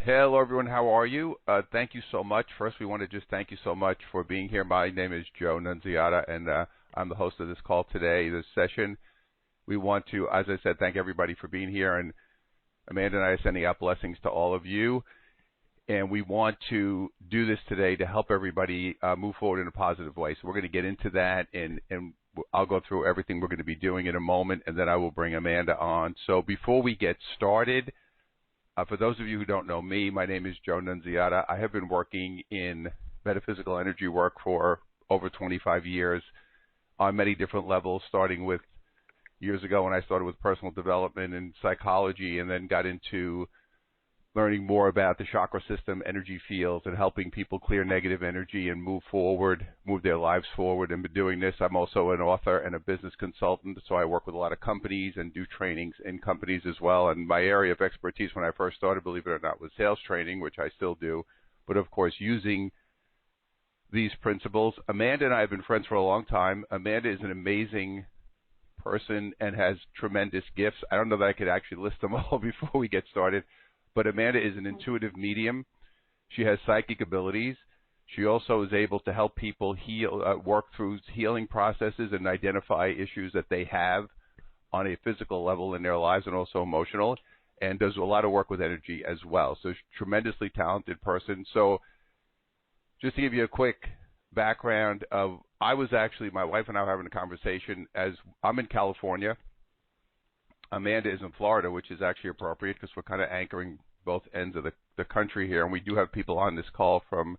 Hello, everyone. How are you? Thank you so much. First, we want to just thank you so much for being here. My name is Joe Nunziata, and I'm the host of this call today, this session. We want to, as I said, thank everybody for being here, and Amanda and I are sending out blessings to all of you. And we want to do this today to help everybody move forward in a positive way. So we're going to get into that, and I'll go through everything we're going to be doing in a moment, and then I will bring Amanda on. So before we get started, for those of you who don't know me, my name is Joe Nunziata. I have been working in metaphysical energy work for over 25 years on many different levels, starting with years ago when I started with personal development and psychology, and then got into learning more about the chakra system, energy fields, and helping people clear negative energy and move forward, move their lives forward. And been doing this. I'm also an author and a business consultant, so I work with a lot of companies and do trainings in companies as well. And my area of expertise when I first started, believe it or not, was sales training, which I still do. But of course, using these principles. Amanda and I have been friends for a long time. Amanda is an amazing person and has tremendous gifts. I don't know that I could actually list them all before we get started. But Amanda is an intuitive medium. She has psychic abilities. She also is able to help people heal, work through healing processes and identify issues that they have on a physical level in their lives and also emotional, and does a lot of work with energy as well. So she's a tremendously talented person. So just to give you a quick background of, my wife and I were having a conversation as I'm in California. Amanda is in Florida, which is actually appropriate because we're kind of anchoring both ends of the country here. And we do have people on this call from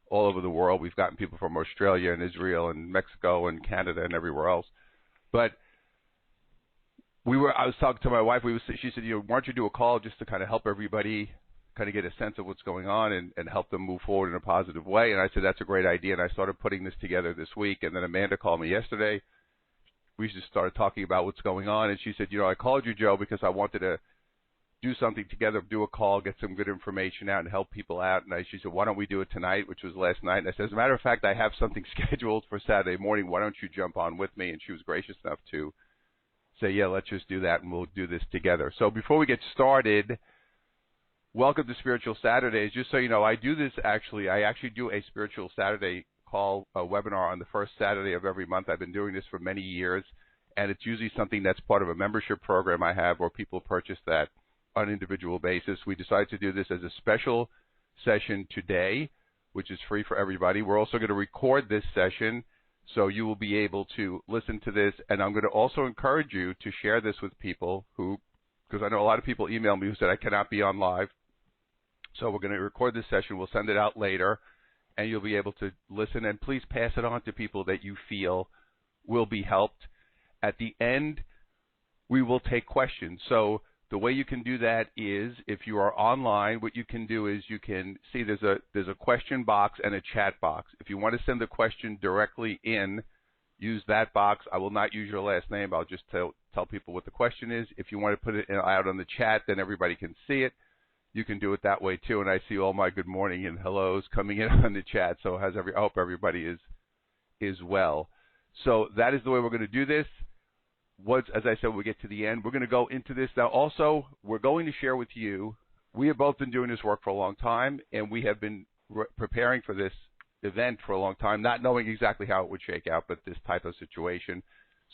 all over the world. We've gotten people from Australia and Israel and Mexico and Canada and everywhere else. But I was talking to my wife. She said, why don't you do a call just to kind of help everybody kind of get a sense of what's going on and help them move forward in a positive way. And I said, that's a great idea. And I started putting this together this week. And then Amanda called me yesterday. We just started talking about what's going on, and she said, I called you, Joe, because I wanted to do something together, do a call, get some good information out, and help people out. And she said, why don't we do it tonight, which was last night. And I said, as a matter of fact, I have something scheduled for Saturday morning. Why don't you jump on with me? And she was gracious enough to say, yeah, let's just do that, and we'll do this together. So before we get started, welcome to Spiritual Saturdays. Just so you know, I actually do a Spiritual Saturday call, a webinar on the first Saturday of every month. I've been doing this for many years, and it's usually something that's part of a membership program I have where people purchase that on an individual basis. We decided to do this as a special session today, which is free for everybody. We're also going to record this session, so you will be able to listen to this, and I'm going to also encourage you to share this with people because I know a lot of people email me who said I cannot be on live. So we're going to record this session. We'll send it out later, and you'll be able to listen, and please pass it on to people that you feel will be helped. At the end, we will take questions. So the way you can do that is, if you are online, what you can do is you can see there's a question box and a chat box. If you want to send the question directly in, use that box. I will not use your last name. I'll just tell people what the question is. If you want to put it out on the chat, then everybody can see it. You can do it that way too, and I see all my good morning and hellos coming in on the chat. So I hope everybody is well. So that is the way we're going to do this. As I said, we get to the end, we're going to go into this now. Also, we're going to share with you. We have both been doing this work for a long time, and we have been preparing for this event for a long time, not knowing exactly how it would shake out, but this type of situation.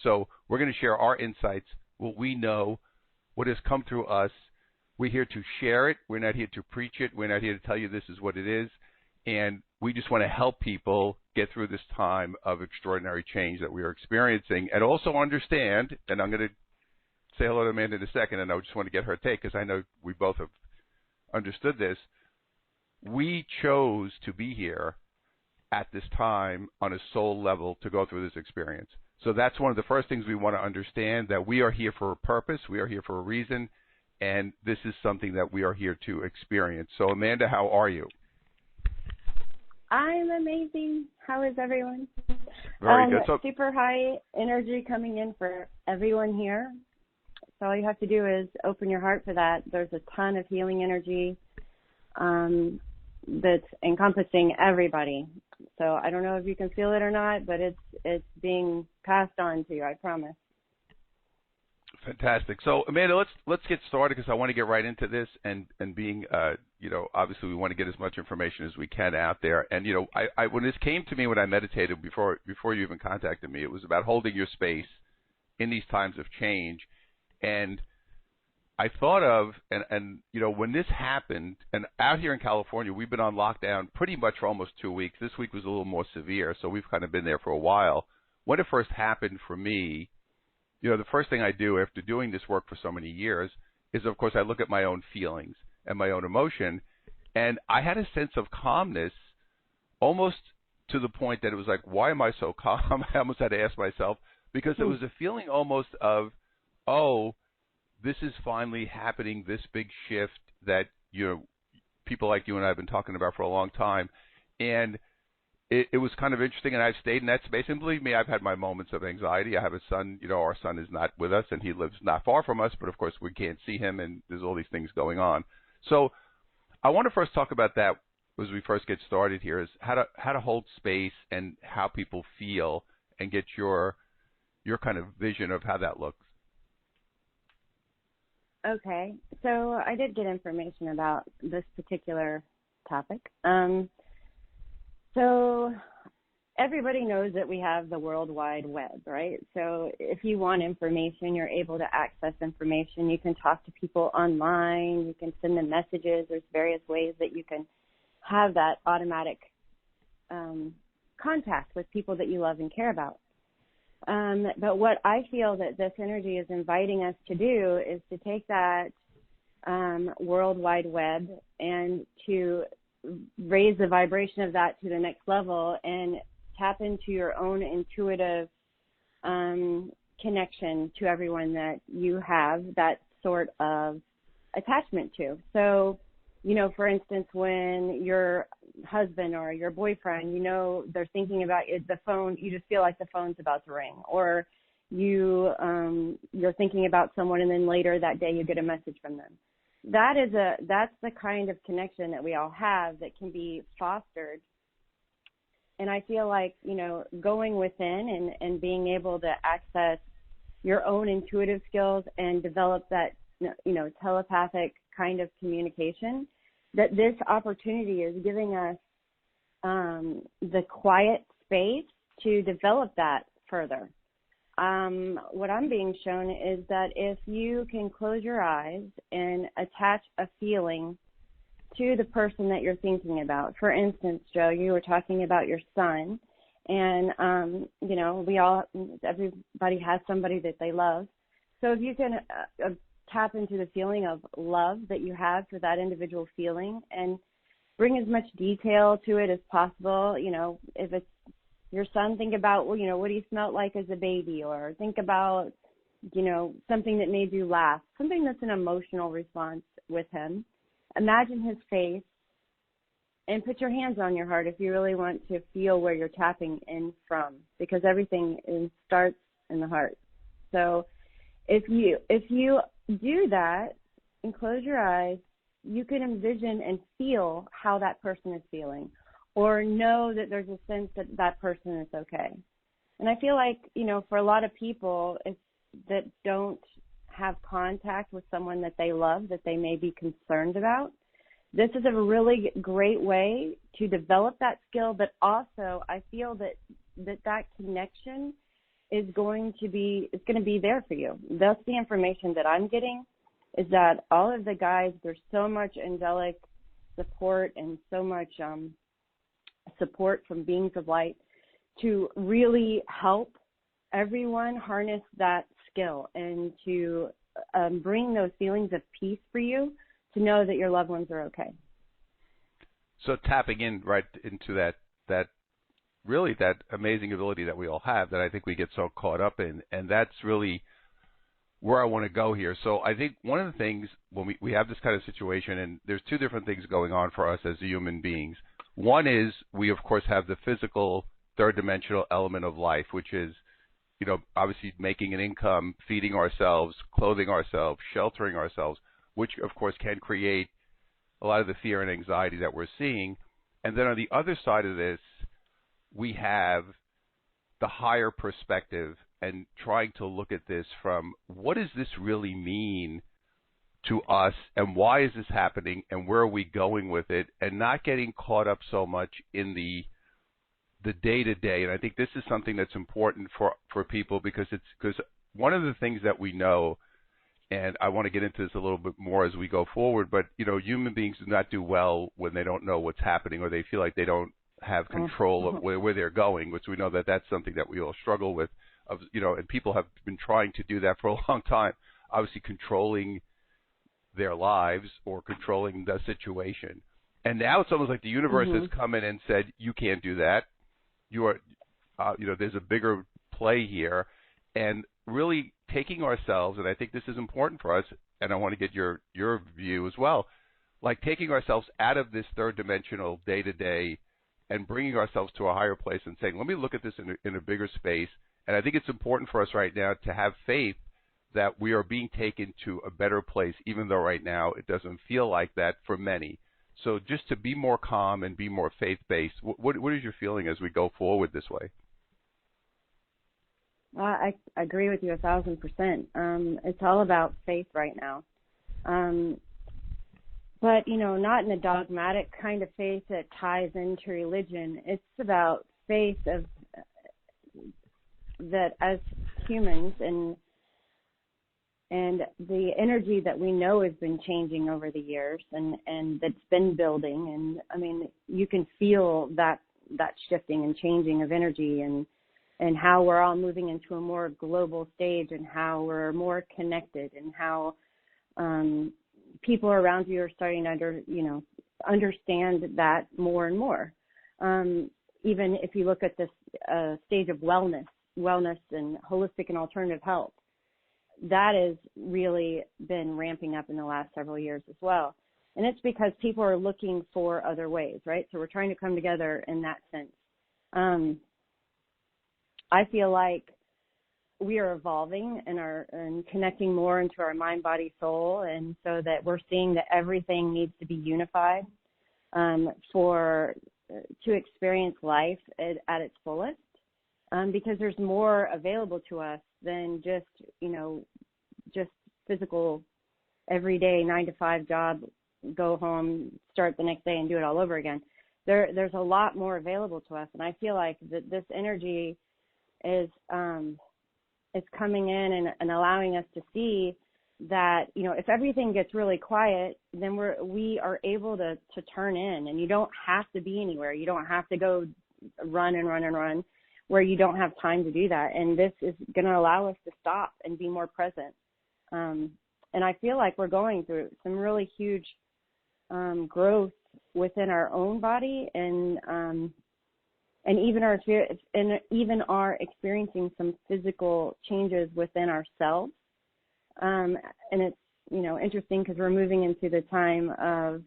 So we're going to share our insights, what we know, what has come through us. We're here to share it. We're not here to preach it. We're not here to tell you this is what it is. And we just want to help people get through this time of extraordinary change that we are experiencing, and also understand, and I'm going to say hello to Amanda in a second, and I just want to get her take because I know we both have understood this. We chose to be here at this time on a soul level to go through this experience. So that's one of the first things we want to understand, that we are here for a purpose. We are here for a reason. And this is something that we are here to experience. So, Amanda, how are you? I'm amazing. How is everyone? Very good. So, super high energy coming in for everyone here. So all you have to do is open your heart for that. There's a ton of healing energy that's encompassing everybody. So I don't know if you can feel it or not, but it's being passed on to you, I promise. Fantastic. So, Amanda, let's get started because I want to get right into this. And being, obviously we want to get as much information as we can out there. And, I when this came to me when I meditated before you even contacted me, it was about holding your space in these times of change. And I thought of, and when this happened, and out here in California, we've been on lockdown pretty much for almost 2 weeks. This week was a little more severe, so we've kind of been there for a while. When it first happened for me, the first thing I do after doing this work for so many years is, of course, I look at my own feelings and my own emotion, and I had a sense of calmness almost to the point that it was like, why am I so calm? I almost had to ask myself, because it was a feeling almost of, oh, this is finally happening, this big shift that, people like you and I have been talking about for a long time. And it was kind of interesting, and I've stayed in that space. And believe me, I've had my moments of anxiety. I have a son, our son is not with us, and he lives not far from us, but of course we can't see him, and there's all these things going on. So I want to first talk about that as we first get started here, is how to hold space and how people feel, and get your kind of vision of how that looks. Okay, so I did get information about this particular topic. So everybody knows that we have the World Wide Web, right? So if you want information, you're able to access information. You can talk to people online. You can send them messages. There's various ways that you can have that automatic contact with people that you love and care about. But what I feel that this energy is inviting us to do is to take that World Wide Web and to raise the vibration of that to the next level and tap into your own intuitive connection to everyone that you have that sort of attachment to. So, for instance, when your husband or your boyfriend, they're thinking about the phone, you just feel like the phone's about to ring, or you're thinking about someone, and then later that day you get a message from them. That's the kind of connection that we all have that can be fostered. And I feel like, going within and being able to access your own intuitive skills and develop that, telepathic kind of communication, that this opportunity is giving us the quiet space to develop that further. What I'm being shown is that if you can close your eyes and attach a feeling to the person that you're thinking about. For instance, Joe, you were talking about your son, and everybody has somebody that they love. So if you can tap into the feeling of love that you have for that individual feeling and bring as much detail to it as possible. If it's your son, think about, what he smelled like as a baby, or think about, something that made you laugh, something that's an emotional response with him. Imagine his face and put your hands on your heart if you really want to feel where you're tapping in from, because everything starts in the heart. So if you do that and close your eyes, you can envision and feel how that person is feeling, or know that there's a sense that that person is okay. And I feel like, for a lot of people that don't have contact with someone that they love, that they may be concerned about, this is a really great way to develop that skill. But also, I feel that connection is going to be there for you. That's the information that I'm getting, is that all of the guys, there's so much angelic support and so much support from beings of light to really help everyone harness that skill and to bring those feelings of peace for you, to know that your loved ones are okay. So tapping in right into that really that amazing ability that we all have, that I think we get so caught up in, and that's really where I want to go here. So I think one of the things when we have this kind of situation, and there's two different things going on for us as human beings. One is we, of course, have the physical third-dimensional element of life, which is, obviously making an income, feeding ourselves, clothing ourselves, sheltering ourselves, which, of course, can create a lot of the fear and anxiety that we're seeing. And then on the other side of this, we have the higher perspective and trying to look at this from, what does this really mean to us, and why is this happening, and where are we going with it, and not getting caught up so much in the day-to-day. And I think this is something that's important for people, because one of the things that we know, and I want to get into this a little bit more as we go forward, but, human beings do not do well when they don't know what's happening, or they feel like they don't have control of where they're going, which we know that that's something that we all struggle with, and people have been trying to do that for a long time, obviously controlling their lives or controlling the situation. And now it's almost like the universe has come in and said, you can't do that. You are, there's a bigger play here, and really taking ourselves, and I think this is important for us, and I want to get your view as well, like taking ourselves out of this third dimensional day-to-day and bringing ourselves to a higher place and saying, let me look at this in a bigger space. And I think it's important for us right now to have faith that we are being taken to a better place, even though right now it doesn't feel like that for many. So just to be more calm and be more faith-based, what is your feeling as we go forward this way? I agree with you 1,000%. It's all about faith right now. But, not in a dogmatic kind of faith that ties into religion. It's about faith that as humans and the energy that we know has been changing over the years and that's been building. And, I mean, you can feel that shifting and changing of energy and how we're all moving into a more global stage and how we're more connected and how people around you are starting to understand that more and more. Even if you look at this stage of wellness and holistic and alternative health, that has really been ramping up in the last several years as well. And it's because people are looking for other ways, right? So we're trying to come together in that sense. I feel like we are evolving and connecting more into our mind, body, soul, and so that we're seeing that everything needs to be unified to experience life at its fullest, because there's more available to us than just physical, everyday 9-to-5 job, go home, start the next day, and do it all over again. There's a lot more available to us, and I feel like that this energy is coming in and allowing us to see that, if everything gets really quiet, then we are able to turn in, and you don't have to be anywhere. You don't have to go run where you don't have time to do that. And this is going to allow us to stop and be more present. And I feel like we're going through some really huge growth within our own body and even are experiencing some physical changes within ourselves. And it's, interesting because we're moving into the time of,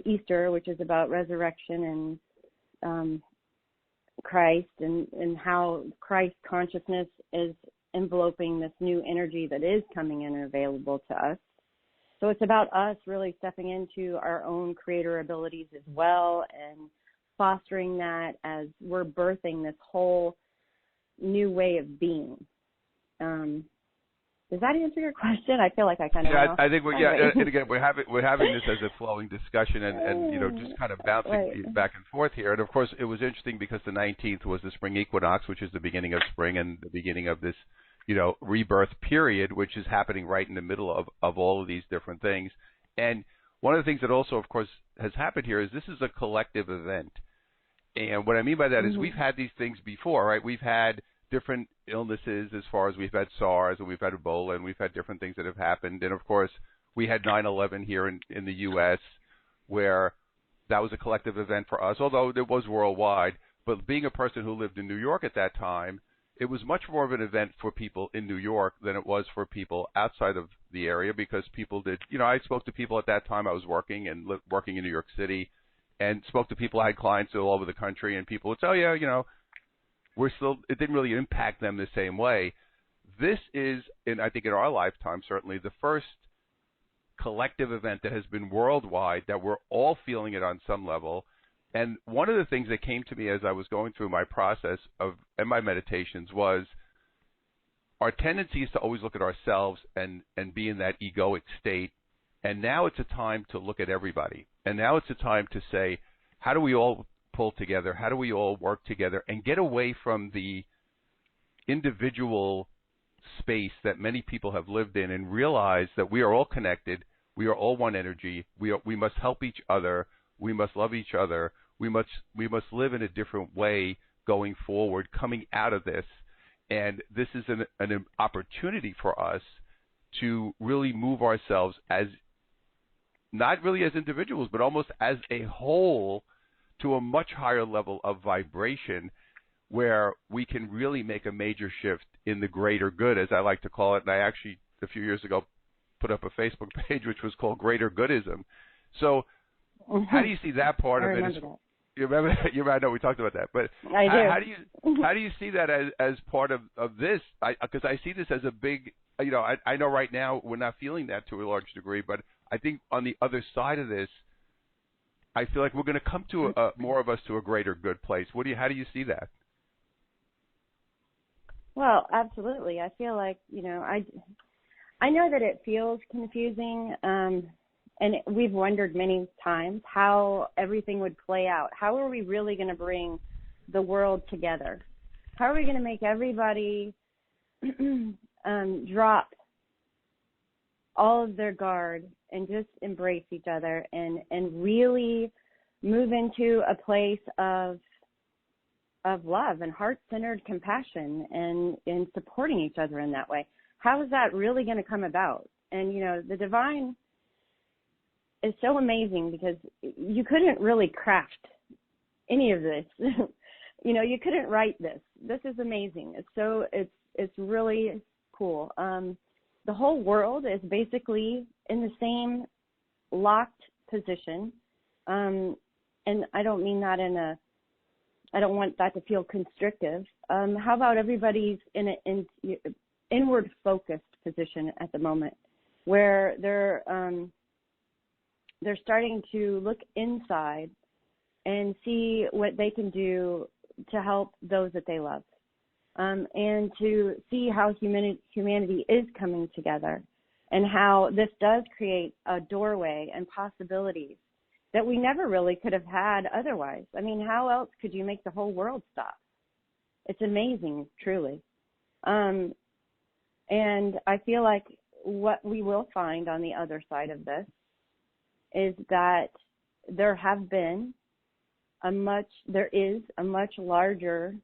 Easter, which is about resurrection and Christ and how Christ consciousness is enveloping this new energy that is coming in and available to us. So it's about us really stepping into our own creator abilities as well and fostering that as we're birthing this whole new way of being. Does that answer your question? I feel like I kind of know. I think and again we're having this as a flowing discussion and just kind of bouncing back and forth here. And of course it was interesting because the 19th was the spring equinox, which is the beginning of spring and the beginning of this rebirth period, which is happening right in the middle of all of these different things. And one of the things that also of course has happened here is this is a collective event. And what I mean by that is we've had these things before, right? We've had different illnesses as far as we've had SARS and we've had Ebola and we've had different things that have happened. And, of course, we had 9/11 here in the U.S. where that was a collective event for us, although it was worldwide. But being a person who lived in New York at that time, it was much more of an event for people in New York than it was for people outside of the area because people did, I spoke to people at that time. I was working in New York City and spoke to people. I had clients all over the country and people would say, oh, yeah, it didn't really impact them the same way. This is, I think in our lifetime, certainly the first collective event that has been worldwide that we're all feeling it on some level. And one of the things that came to me as I was going through my process and my meditations was our tendency is to always look at ourselves and be in that egoic state. And now it's a time to look at everybody. And now it's a time to say, how do we all pull together? How do we all work together and get away from the individual space that many people have lived in and realize that we are all connected. We are all one energy. We must help each other. We must love each other. We must live in a different way going forward, coming out of this. And this is an opportunity for us to really move ourselves as, not really as individuals, but almost as a whole, to a much higher level of vibration, where we can really make a major shift in the greater good, as I like to call it. And I actually, a few years ago, put up a Facebook page which was called Greater Goodism. So how do you see that part of it? You remember? I know we talked about that, but I do. How do you see that as part of this? Because I see this as a big, I know right now we're not feeling that to a large degree, but I think on the other side of this, I feel like we're going to come to more of us to a greater good place. How do you see that? Well, absolutely. I feel like, I know that it feels confusing, and we've wondered many times how everything would play out. How are we really going to bring the world together? How are we going to make everybody drop all of their guard and just embrace each other and really move into a place of love and heart-centered compassion and supporting each other in that way? How is that really going to come about? And, the divine is so amazing because you couldn't really craft any of this. You couldn't write this. This is amazing. It's really cool. The whole world is basically in the same locked position. And I don't mean that I don't want that to feel constrictive. How about everybody's in an inward focused position at the moment, where they're starting to look inside and see what they can do to help those that they love, and to see how humanity is coming together, and how this does create a doorway and possibilities that we never really could have had otherwise. I mean, how else could you make the whole world stop? It's amazing, truly. And I feel like what we will find on the other side of this is that there is a much larger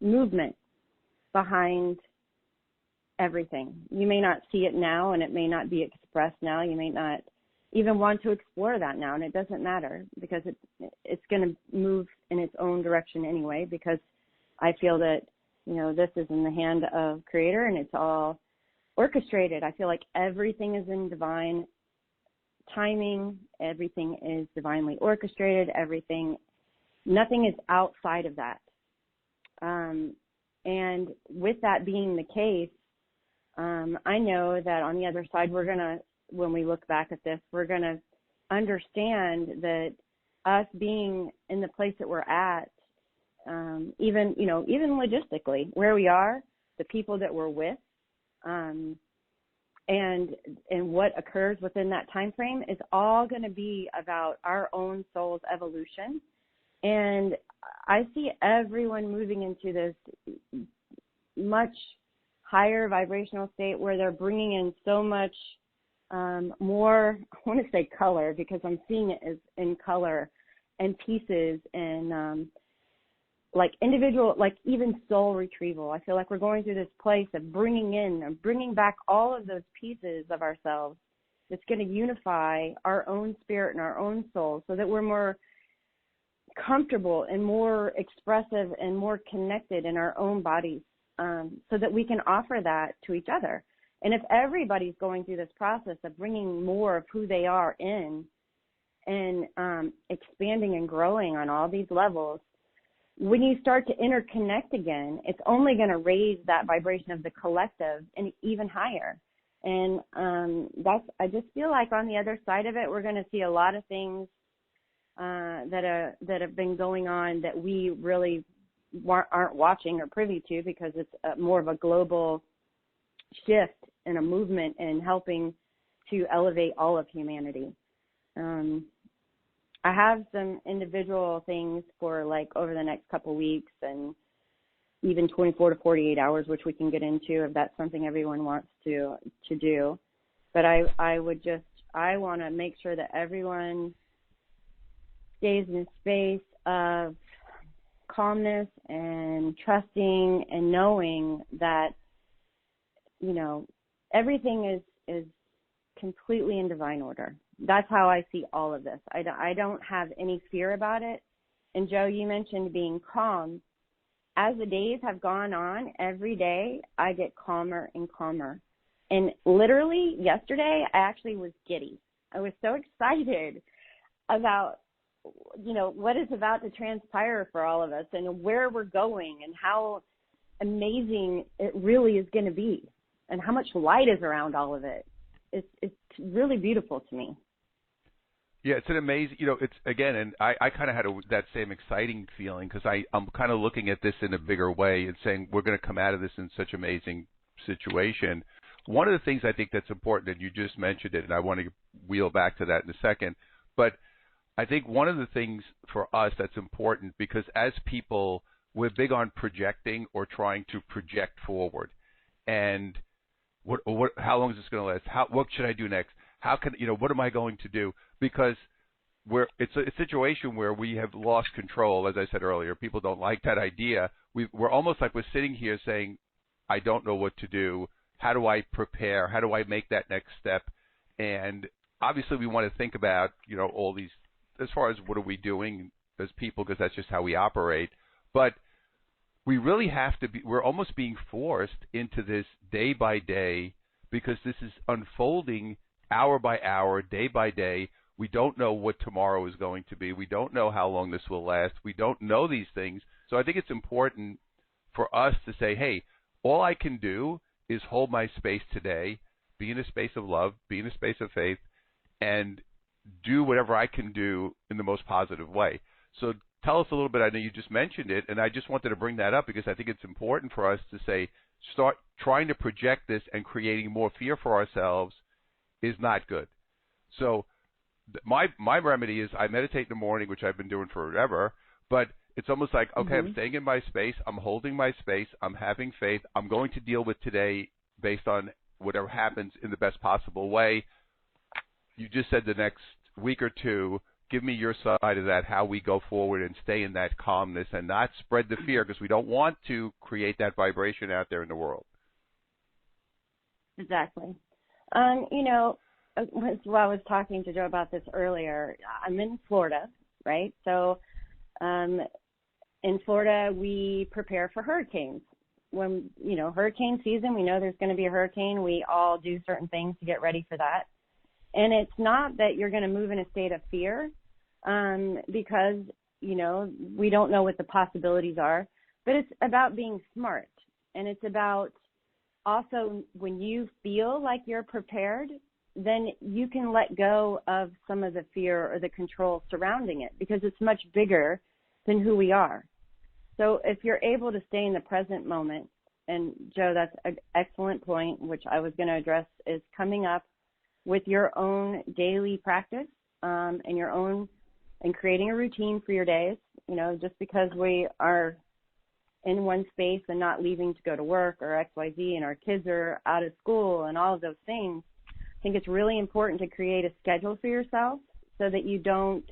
movement behind everything. You may not see it now, and it may not be expressed now. You may not even want to explore that now, and it doesn't matter, because it's going to move in its own direction anyway, because I feel that, this is in the hand of Creator, and it's all orchestrated. I feel like everything is in divine timing. Everything is divinely orchestrated. Nothing is outside of that. And with that being the case, I know that on the other side, when we look back at this, we're going to understand that us being in the place that we're at, even logistically, where we are, the people that we're with, and what occurs within that time frame is all going to be about our own soul's evolution. And I see everyone moving into this much higher vibrational state where they're bringing in so much more, I want to say color, because I'm seeing it as in color and pieces and like individual, like even soul retrieval. I feel like we're going through this place of bringing back all of those pieces of ourselves that's going to unify our own spirit and our own soul, so that we're more comfortable and more expressive and more connected in our own bodies, so that we can offer that to each other. And if everybody's going through this process of bringing more of who they are in and expanding and growing on all these levels, when you start to interconnect again, it's only going to raise that vibration of the collective and even higher. And I just feel like on the other side of it, we're going to see a lot of things that have been going on that we really aren't watching or privy to, because it's more of a global shift and a movement in helping to elevate all of humanity. I have some individual things for like over the next couple weeks and even 24 to 48 hours, which we can get into if that's something everyone wants to do. But I want to make sure that everyone stays in a space of calmness and trusting and knowing that, you know, everything is completely in divine order. That's how I see all of this. I don't have any fear about it. And Joe, you mentioned being calm. As the days have gone on, every day I get calmer and calmer. And literally yesterday, I actually was giddy. I was so excited about, you know, what is about to transpire for all of us and where we're going and how amazing it really is going to be and how much light is around all of it. It's really beautiful to me. Yeah, it's an amazing, you know, it's, again, and I kind of had that same exciting feeling because I'm kind of looking at this in a bigger way and saying we're going to come out of this in such amazing situation. One of the things I think that's important, and you just mentioned it, and I want to wheel back to that in a second, but I think one of the things for us that's important, because as people, we're big on projecting or trying to project forward. And how long is this going to last? What should I do next? How can, you know, what am I going to do? Because it's a situation where we have lost control. As I said earlier, people don't like that idea. We're almost like we're sitting here saying, I don't know what to do. How do I prepare? How do I make that next step? And obviously we want to think about, you know, all these, as far as what are we doing as people, because that's just how we operate. But we really have to be, we're almost being forced into this day by day, because this is unfolding hour by hour, day by day. We don't know what tomorrow is going to be. We don't know how long this will last. We don't know these things. So I think it's important for us to say, hey, all I can do is hold my space today, be in a space of love, be in a space of faith, and do whatever I can do in the most positive way. So tell us a little bit. I know you just mentioned it, and I just wanted to bring that up because I think it's important for us to say, start trying to project this and creating more fear for ourselves is not good. So my remedy is I meditate in the morning, which I've been doing forever, but it's almost like, okay, I'm staying in my space, I'm holding my space, I'm having faith, I'm going to deal with today based on whatever happens in the best possible way. You just said the next week or two, give me your side of that, how we go forward and stay in that calmness and not spread the fear, because we don't want to create that vibration out there in the world. Exactly. You know, while I was talking to Joe about this earlier, I'm in Florida, right? So in Florida, we prepare for hurricanes. When, you know, hurricane season, we know there's going to be a hurricane. We all do certain things to get ready for that. And it's not that you're going to move in a state of fear because, you know, we don't know what the possibilities are, but it's about being smart. And it's about also when you feel like you're prepared, then you can let go of some of the fear or the control surrounding it, because it's much bigger than who we are. So if you're able to stay in the present moment, and Joe, that's an excellent point, which I was going to address, is coming up with your own daily practice and your own, and creating a routine for your days. You know, just because we are in one space and not leaving to go to work or XYZ, and our kids are out of school and all of those things, I think it's really important to create a schedule for yourself so that you don't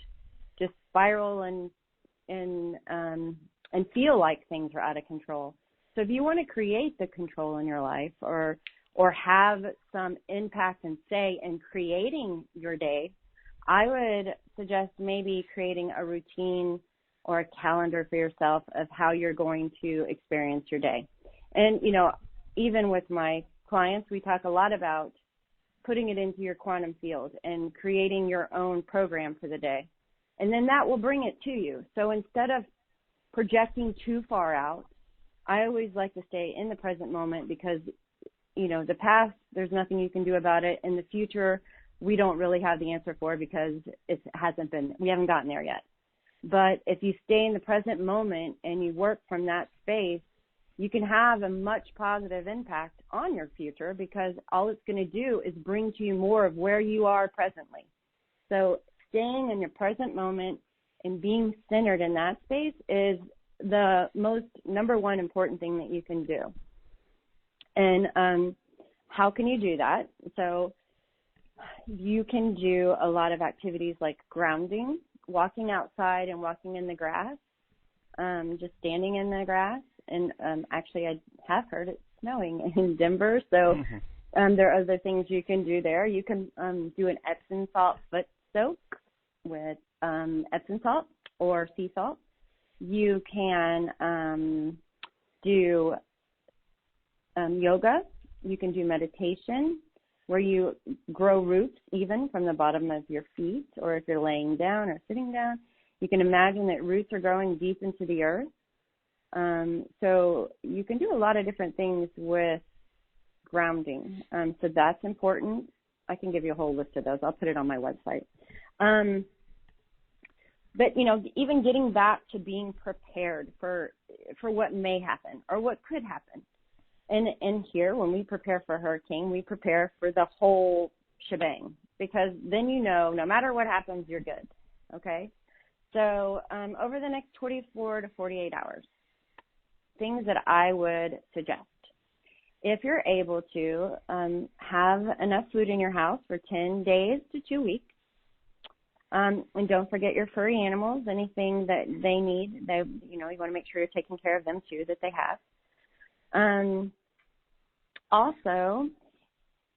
just spiral and feel like things are out of control. So if you want to create the control in your life or have some impact and say in creating your day, I would suggest maybe creating a routine or a calendar for yourself of how you're going to experience your day. And, you know, even with my clients, we talk a lot about putting it into your quantum field and creating your own program for the day. And then that will bring it to you. So instead of projecting too far out, I always like to stay in the present moment, because, you know, the past, there's nothing you can do about it. In the future, we don't really have the answer for, because we haven't gotten there yet. But if you stay in the present moment and you work from that space, you can have a much positive impact on your future, because all it's going to do is bring to you more of where you are presently. So staying in your present moment and being centered in that space is the most number one important thing that you can do. And how can you do that? So you can do a lot of activities like grounding, walking outside and walking in the grass, just standing in the grass. And actually, I have heard it's snowing in Denver, so there are other things you can do there. You can do an Epsom salt foot soak with Epsom salt or sea salt. You can do yoga. You can do meditation, where you grow roots even from the bottom of your feet, or if you're laying down or sitting down, you can imagine that roots are growing deep into the earth. So you can do a lot of different things with grounding. So that's important. I can give you a whole list of those. I'll put it on my website. But, you know, even getting back to being prepared for what may happen or what could happen. And here, when we prepare for a hurricane, we prepare for the whole shebang, because then you know no matter what happens, you're good, okay? So over the next 24 to 48 hours, things that I would suggest. If you're able to have enough food in your house for 10 days to 2 weeks, and don't forget your furry animals, anything that they need, you want to make sure you're taking care of them too, that they have. Also,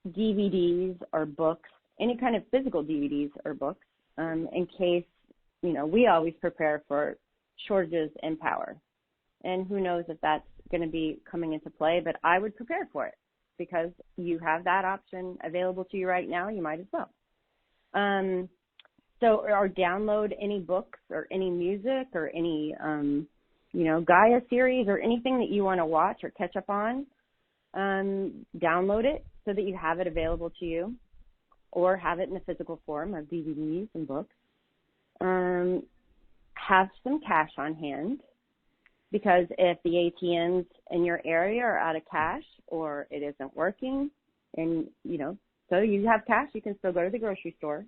DVDs or books, any kind of physical DVDs or books, in case, we always prepare for shortages in power. And who knows if that's going to be coming into play, but I would prepare for it, because you have that option available to you right now. You might as well. Or download any books or any music or any, Gaia series or anything that you want to watch or catch up on. Download it so that you have it available to you, or have it in the physical form of DVDs and books. Have some cash on hand, because if the ATMs in your area are out of cash or it isn't working, and, so you have cash, you can still go to the grocery store.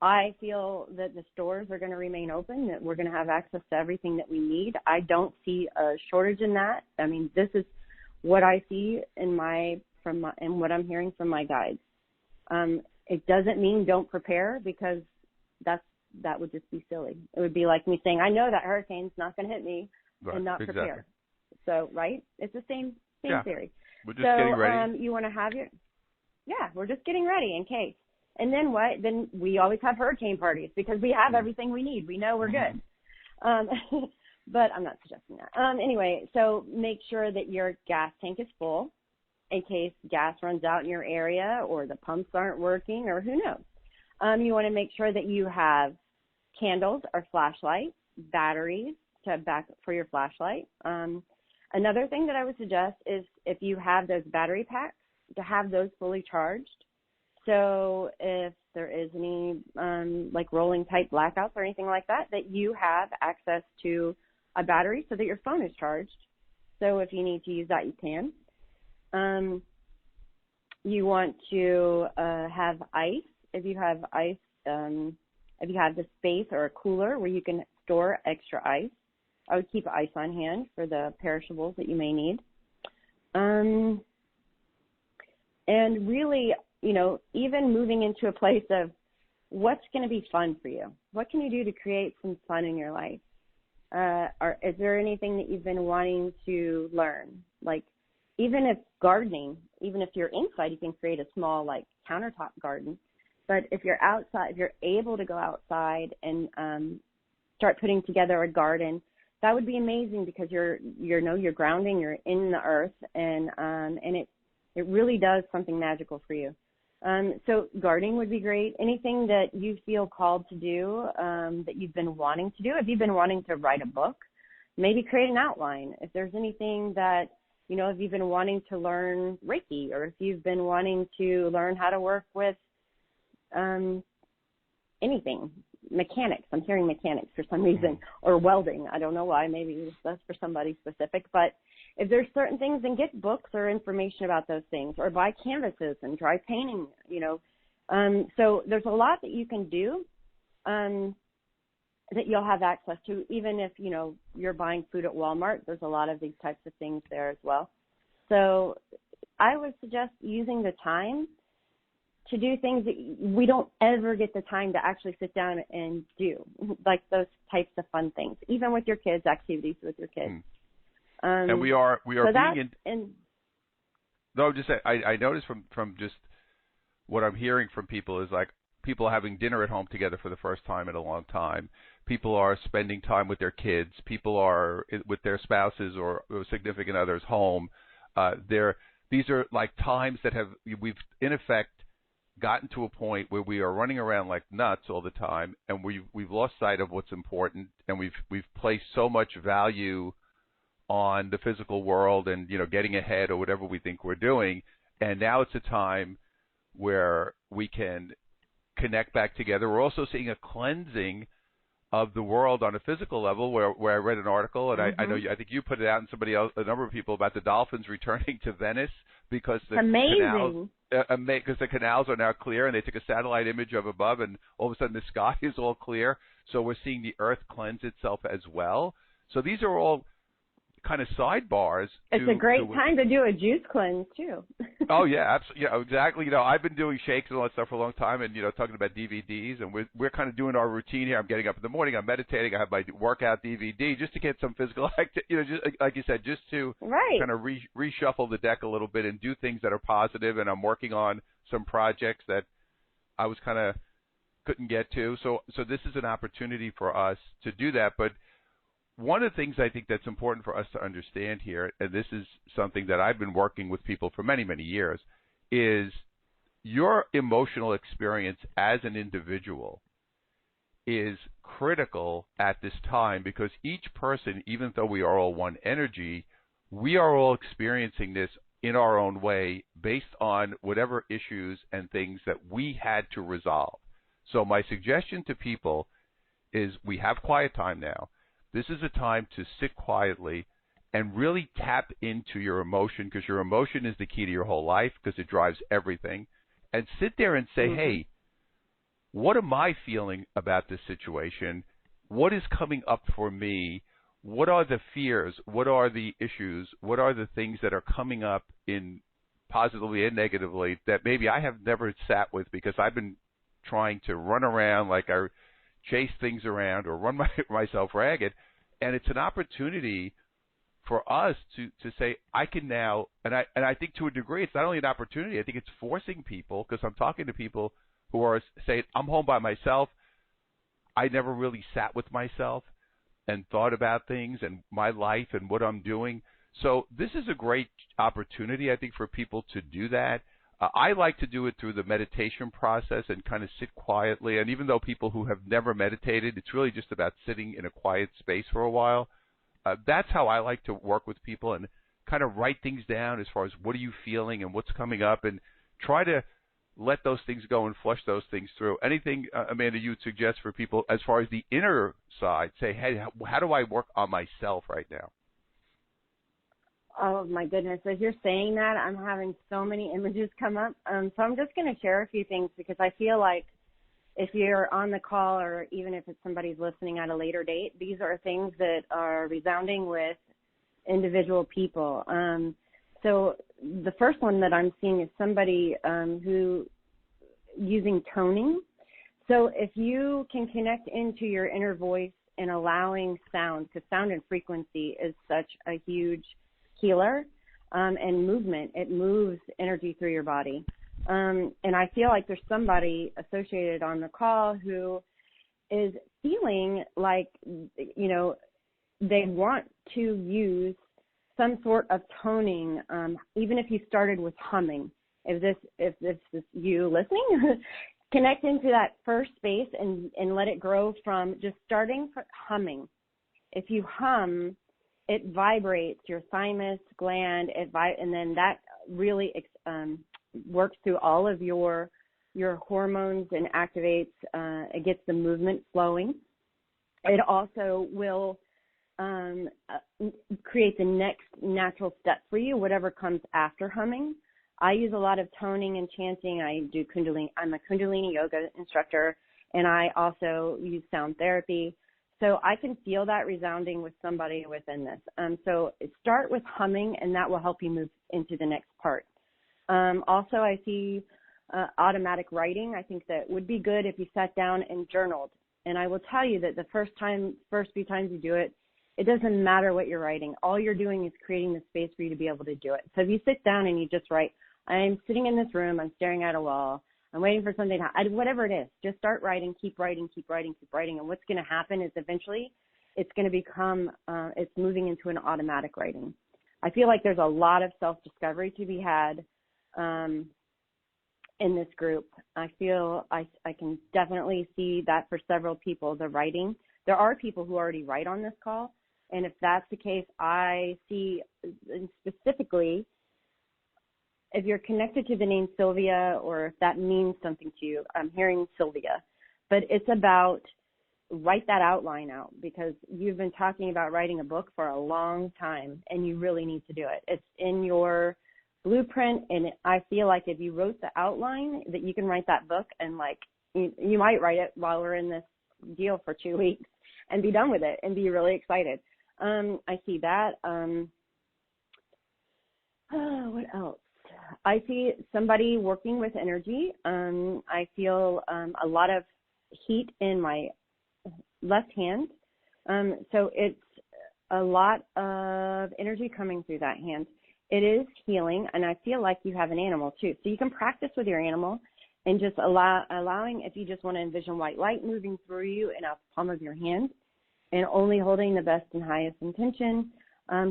I feel that the stores are going to remain open, that we're going to have access to everything that we need. I don't see a shortage in that. I mean, this is what I see and what I'm hearing from my guides. It doesn't mean don't prepare, because that would just be silly. It would be like me saying, I know that hurricane's not going to hit me, right, and not prepare. Exactly. So, right? It's the same theory. We're just getting ready. You want to have we're just getting ready in case. And then what? Then we always have hurricane parties, because we have everything we need. We know we're good. But I'm not suggesting that. Anyway, so make sure that your gas tank is full in case gas runs out in your area, or the pumps aren't working, or who knows. You want to make sure that you have candles or flashlights, batteries to back for your flashlight. Another thing that I would suggest is, if you have those battery packs, to have those fully charged. So if there is any like rolling type blackouts or anything like that, that you have access to a battery so that your phone is charged. So if you need to use that, you can. You want to have ice. If you have ice, if you have the space or a cooler where you can store extra ice, I would keep ice on hand for the perishables that you may need. And really, even moving into a place of what's going to be fun for you. What can you do to create some fun in your life? Is there anything that you've been wanting to learn? Like, even if gardening, even if you're inside, you can create a small, like, countertop garden. But if you're outside, if you're able to go outside and start putting together a garden, that would be amazing, because you're grounding, you're in the earth, and it really does something magical for you. So gardening would be great. Anything that you feel called to do, that you've been wanting to do. If you've been wanting to write a book, maybe create an outline. If there's anything that, if you've been wanting to learn Reiki, or if you've been wanting to learn how to work with anything, mechanics. I'm hearing mechanics for some reason, or welding. I don't know why. Maybe that's for somebody specific. But if there's certain things, then get books or information about those things, or buy canvases and try painting, So there's a lot that you can do that you'll have access to, even if, you're buying food at Walmart. There's a lot of these types of things there as well. So I would suggest using the time to do things that we don't ever get the time to actually sit down and do, like those types of fun things, even with your kids, activities with your kids. And we are so being in. No, just I noticed from just what I'm hearing from people is like people are having dinner at home together for the first time in a long time. People are spending time with their kids. People are with their spouses or significant others home. These are like times that we've in effect gotten to a point where we are running around like nuts all the time, and we've lost sight of what's important, and we've placed so much value on the physical world and getting ahead or whatever we think we're doing, and now it's a time where we can connect back together. We're also seeing a cleansing of the world on a physical level, where I read an article, and I think you put it out, and somebody else, a number of people, about the dolphins returning to Venice because the canals, because the canals are now clear, and they took a satellite image of above, and all of a sudden the sky is all clear. So we're seeing the earth cleanse itself as well. So these are all kind of sidebars. It's a great time to do a juice cleanse too. Oh yeah, absolutely. Yeah, exactly. I've been doing shakes and all that stuff for a long time, and talking about DVDs, and we're kind of doing our routine here. I'm getting up in the morning, I'm meditating, I have my workout DVD just to get some physical activity. Just like you said, just to kind of reshuffle the deck a little bit and do things that are positive. And I'm working on some projects that I was kind of couldn't get to. So this is an opportunity for us to do that, but. One of the things I think that's important for us to understand here, and this is something that I've been working with people for many, many years, is your emotional experience as an individual is critical at this time, because each person, even though we are all one energy, we are all experiencing this in our own way based on whatever issues and things that we had to resolve. So my suggestion to people is we have quiet time now. This is a time to sit quietly and really tap into your emotion, because your emotion is the key to your whole life, because it drives everything. And sit there and say, hey, what am I feeling about this situation? What is coming up for me? What are the fears? What are the issues? What are the things that are coming up in positively and negatively that maybe I have never sat with, because I've been trying to run around like I chase things around or run myself ragged. And it's an opportunity for us to say, I can now, and I think to a degree it's not only an opportunity, I think it's forcing people, because I'm talking to people who are saying, I'm home by myself. I never really sat with myself and thought about things and my life and what I'm doing. So this is a great opportunity, I think, for people to do that. I like to do it through the meditation process and kind of sit quietly. And even though people who have never meditated, it's really just about sitting in a quiet space for a while. That's how I like to work with people, and kind of write things down as far as what are you feeling and what's coming up, and try to let those things go and flush those things through. Anything, Amanda, you would suggest for people as far as the inner side, say, hey, how do I work on myself right now? Oh, my goodness. As you're saying that, I'm having so many images come up. So I'm just going to share a few things, because I feel like if you're on the call, or even if it's somebody's listening at a later date, these are things that are resounding with individual people. So the first one that I'm seeing is somebody who using toning. So if you can connect into your inner voice and allowing sound, because sound and frequency is such a huge healer, and movement. It moves energy through your body. And I feel like there's somebody associated on the call who is feeling like, they want to use some sort of toning, even if you started with humming. If this is you listening, connect into that first space and let it grow from just starting humming. If you hum, it vibrates your thymus gland, and then that really works through all of your your hormones and activates, it gets the movement flowing. It also will create the next natural step for you, whatever comes after humming. I use a lot of toning and chanting. I do Kundalini. I'm a Kundalini yoga instructor, and I also use sound therapy. So I can feel that resounding with somebody within this. So start with humming, and that will help you move into the next part. Also, I see automatic writing. I think that would be good if you sat down and journaled. And I will tell you that the first few times you do it, it doesn't matter what you're writing. All you're doing is creating the space for you to be able to do it. So if you sit down and you just write, I'm sitting in this room, I'm staring at a wall, I'm waiting for something to happen, whatever it is, just start writing, keep writing, keep writing, keep writing. And what's going to happen is eventually it's going to become, it's moving into an automatic writing. I feel like there's a lot of self-discovery to be had in this group. I feel I can definitely see that for several people, the writing. There are people who already write on this call. And if that's the case, I see specifically, if you're connected to the name Sylvia, or if that means something to you, I'm hearing Sylvia. But it's about, write that outline out, because you've been talking about writing a book for a long time, and you really need to do it. It's in your blueprint, and I feel like if you wrote the outline, that you can write that book, and like you might write it while we're in this deal for 2 weeks and be done with it and be really excited. I see that. What else? I see somebody working with energy. I feel a lot of heat in my left hand. So it's a lot of energy coming through that hand. It is healing, and I feel like you have an animal too. So you can practice with your animal and just allowing, if you just want to envision white light moving through you and out the palm of your hand, and only holding the best and highest intention,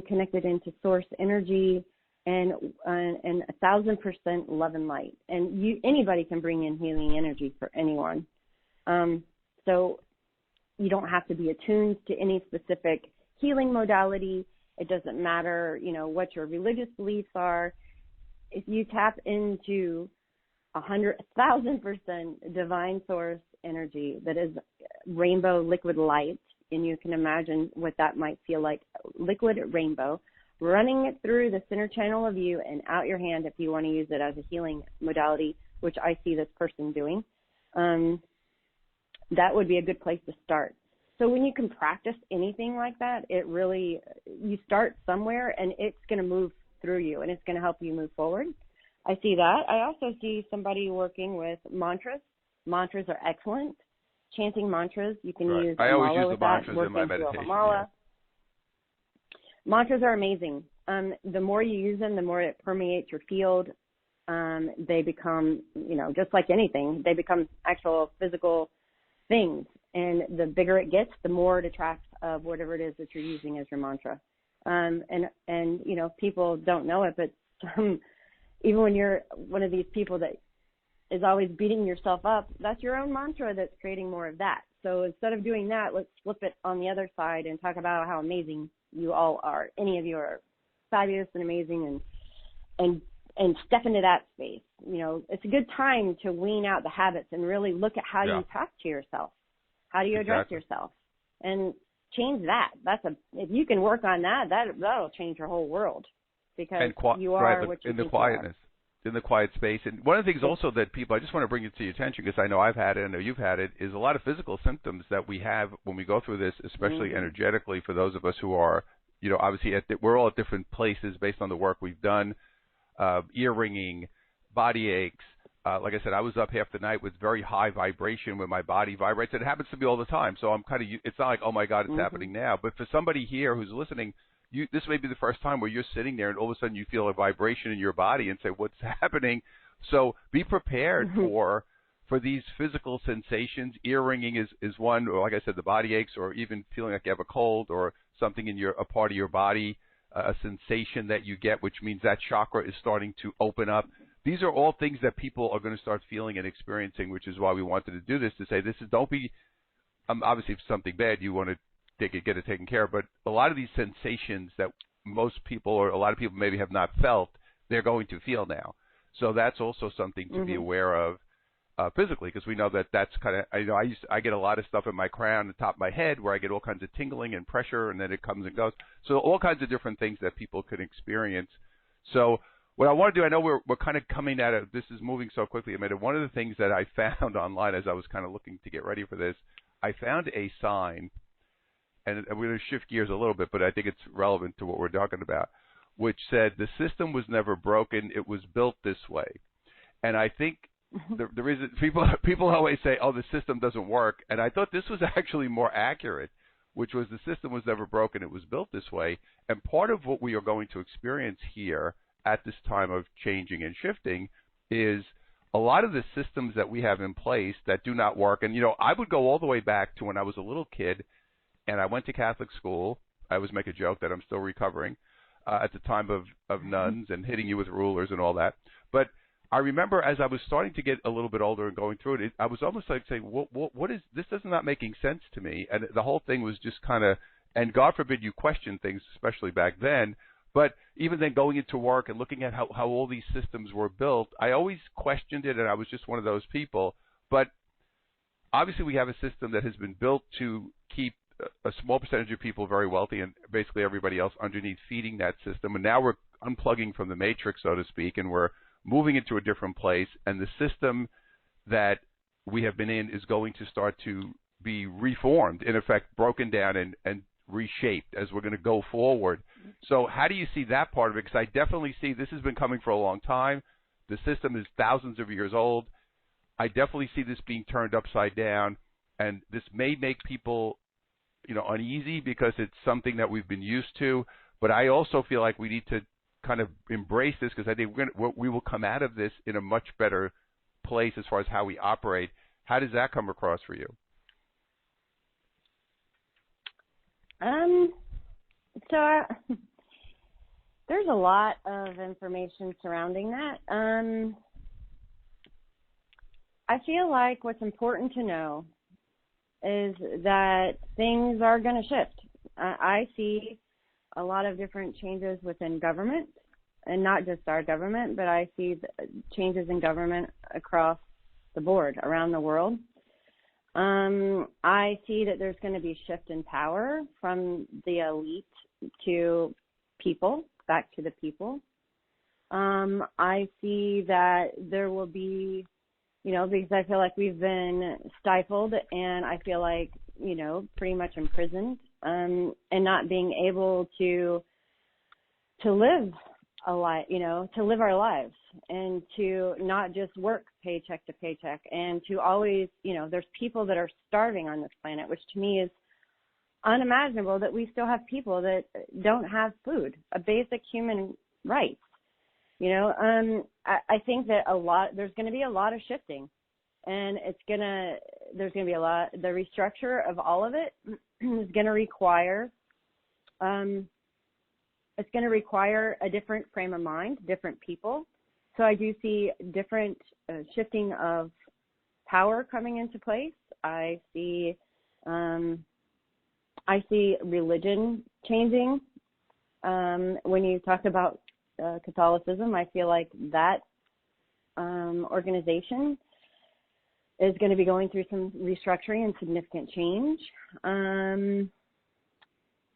connected into source energy, and 1,000% love and light. And anybody can bring in healing energy for anyone. So you don't have to be attuned to any specific healing modality. It doesn't matter, what your religious beliefs are. If you tap into 1,000% divine source energy that is rainbow liquid light, and you can imagine what that might feel like, liquid rainbow, running it through the center channel of you and out your hand if you want to use it as a healing modality, which I see this person doing. That would be a good place to start. So when you can practice anything like that, you start somewhere, and it's going to move through you, and it's going to help you move forward. I see that. I also see somebody working with mantras. Mantras are excellent. Chanting mantras, you can use I always use the that, mantras in my meditation. Yeah. Mantras are amazing. The more you use them, the more it permeates your field. They become, just like anything, they become actual physical things. And the bigger it gets, the more it attracts of whatever it is that you're using as your mantra. And people don't know it, but even when you're one of these people that is always beating yourself up, that's your own mantra that's creating more of that. So instead of doing that, let's flip it on the other side and talk about how amazing you all are. Any of you are fabulous and amazing, and step into that space. It's a good time to wean out the habits and really look at how you talk to yourself. How do you address yourself? And change that. If you can work on that, that'll change your whole world, because you are what you in the think quietness. In the quiet space. And one of the things also that people, I just want to bring it to your attention, because I know I've had it, I know you've had it, is a lot of physical symptoms that we have when we go through this, especially energetically, for those of us who are, obviously we're all at different places based on the work we've done, ear ringing, body aches. Like I said, I was up half the night with very high vibration when my body vibrates. It happens to me all the time. So I'm it's not like, oh my God, it's happening now. But for somebody here who's listening, this may be the first time where you're sitting there and all of a sudden you feel a vibration in your body and say, what's happening? So be prepared for these physical sensations. Ear ringing is one, or like I said, the body aches, or even feeling like you have a cold or something in a part of your body, a sensation that you get, which means that chakra is starting to open up. These are all things that people are going to start feeling and experiencing, which is why we wanted to do this, to say don't be, obviously if something bad, you want to get it taken care of, but a lot of these sensations that most people, or a lot of people maybe have not felt, they're going to feel now. So that's also something to be aware of. physically, because we know that that's kind of, I get a lot of stuff in my crown, the top of my head, where I get all kinds of tingling and pressure, and then it comes and goes. So all kinds of different things that people can experience. So what I want to do, I know we're kind of coming at it. This is moving so quickly. I mean, one of the things that I found online as I was kind of looking to get ready for this, I found a sign, and we're going to shift gears a little bit, but I think it's relevant to what we're talking about, which said the system was never broken, it was built this way. And I think the reason people always say, oh, the system doesn't work, and I thought this was actually more accurate, which was the system was never broken, it was built this way. And part of what we are going to experience here at this time of changing and shifting is a lot of the systems that we have in place that do not work. And, I would go all the way back to when I was a little kid, and I went to Catholic school. I always make a joke that I'm still recovering at the time of nuns and hitting you with rulers and all that. But I remember as I was starting to get a little bit older and going through it, I was almost like saying, what is this? Does not making sense to me. And the whole thing was just kind of, and God forbid you question things, especially back then. But even then going into work and looking at how all these systems were built, I always questioned it, and I was just one of those people. But obviously we have a system that has been built to keep a small percentage of people very wealthy and basically everybody else underneath feeding that system. And now we're unplugging from the matrix, so to speak, and we're moving into a different place. And the system that we have been in is going to start to be reformed, in effect, broken down and reshaped as we're going to go forward. So how do you see that part of it? Because I definitely see this has been coming for a long time. The system is thousands of years old. I definitely see this being turned upside down, and this may make people, uneasy because it's something that we've been used to. But I also feel like we need to kind of embrace this, because I think we will come out of this in a much better place as far as how we operate. How does that come across for you? There's a lot of information surrounding that. I feel like what's important to know is that things are going to shift. I see a lot of different changes within government, and not just our government, but I see changes in government across the board around the world. I see that there's going to be a shift in power from the elite to people, back to the people. I see that there will be, because I feel like we've been stifled, and I feel like, pretty much imprisoned, and not being able to live a life, to live our lives, and to not just work paycheck to paycheck, and to always, there's people that are starving on this planet, which to me is unimaginable, that we still have people that don't have food, a basic human right. I think that there's going to be a lot of shifting, and there's going to be a lot, the restructure of all of it is going to require, it's going to require a different frame of mind, different people. So I do see different shifting of power coming into place. I see religion changing. When you talk about Catholicism, I feel like that organization is going to be going through some restructuring and significant change. And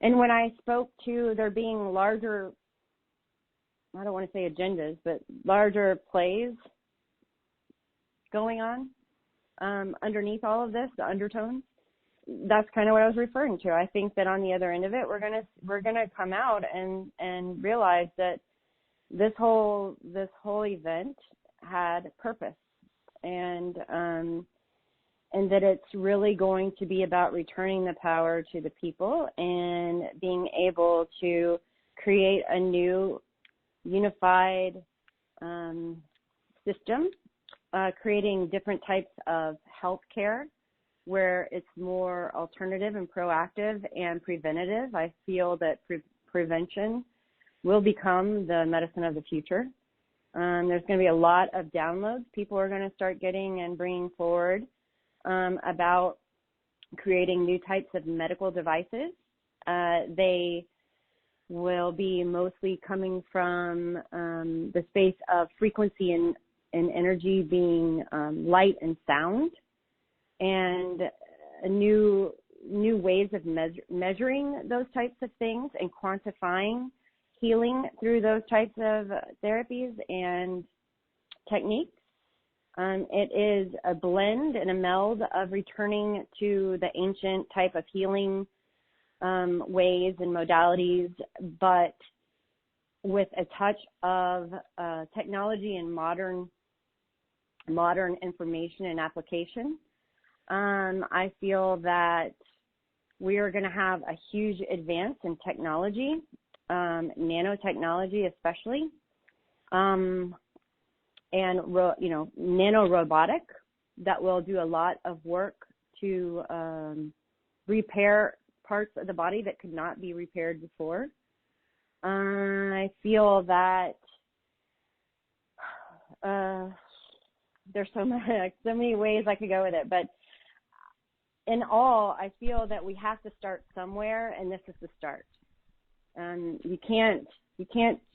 when I spoke to there being larger, I don't want to say agendas, but larger plays going on underneath all of this, the undertones, that's kind of what I was referring to. I think that on the other end of it, we're gonna come out and realize that this whole event had purpose, and that it's really going to be about returning the power to the people and being able to create a new unified system, creating different types of health care where it's more alternative and proactive and preventative. I feel that prevention will become the medicine of the future. There's going to be a lot of downloads people are going to start getting and bringing forward about creating new types of medical devices. They will be mostly coming from the space of frequency and and energy being light and sound, and new ways of measuring those types of things and quantifying healing through those types of therapies and techniques. It is a blend and a meld of returning to the ancient type of healing ways and modalities, but with a touch of technology and modern information and application. I feel that we are going to have a huge advance in technology, nanotechnology especially, and nanorobotic that will do a lot of work to repair parts of the body that could not be repaired before. I feel that there's so many ways I could go with it, but in all, I feel that we have to start somewhere, and this is the start. You can't